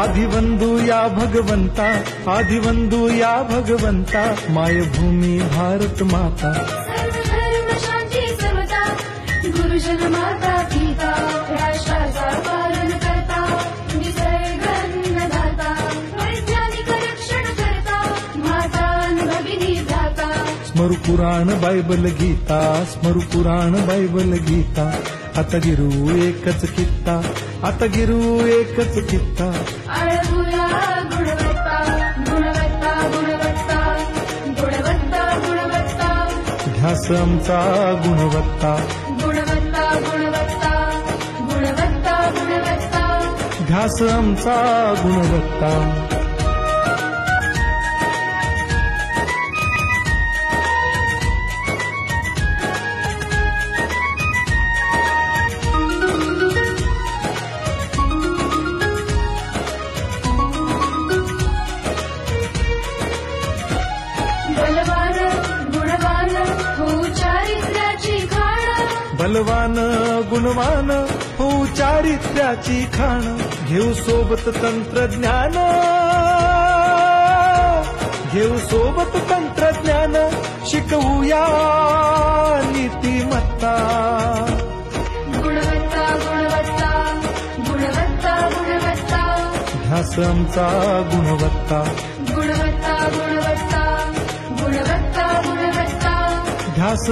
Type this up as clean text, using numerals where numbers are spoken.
आदिवंदू या भगवंता, आदिवंदू या भगवंता, मायभूमी भारत माता. सर्वधर्म शांती समता, गुरुजन माता पिता, राष्ट्राचा पालन करता, निसर्ग अन्नदाता, वैज्ञानिक रक्षण करता, माता भगिनी भ्राता. स्मरू पुराण बायबल गीता, स्मरू पुराण बायबल गीता. आता गिरू एकच कित्ता, आता गिरू एकच कित्ता. आळवूया गुणवत्ता, गुणवत्ता, गुणवत्ता, गुणवत्ता, गुणवत्ता. ध्यास आमचा गुणवत्ता, गुणवत्ता, गुणवत्ता, गुणवत्ता, गुणवत्ता. ध्यास आमचा गुणवत्ता. बलवान गुणवान हो चारित्र्याची खाण, बलवान गुणवान हो चारित्र्याची खाण. घेऊ सोबत तंत्रज्ञान, घेऊ सोबत तंत्रज्ञान, शिकवूया नीतिमत्ता. गुणवत्ता, गुणवत्ता, गुणवत्ता, गुणवत्ता. ध्यास आमचा गुणवत्ता, गुणवत्ता, गुणवत्ता, गुणवत्ता, गुणवत्ता. ध्यास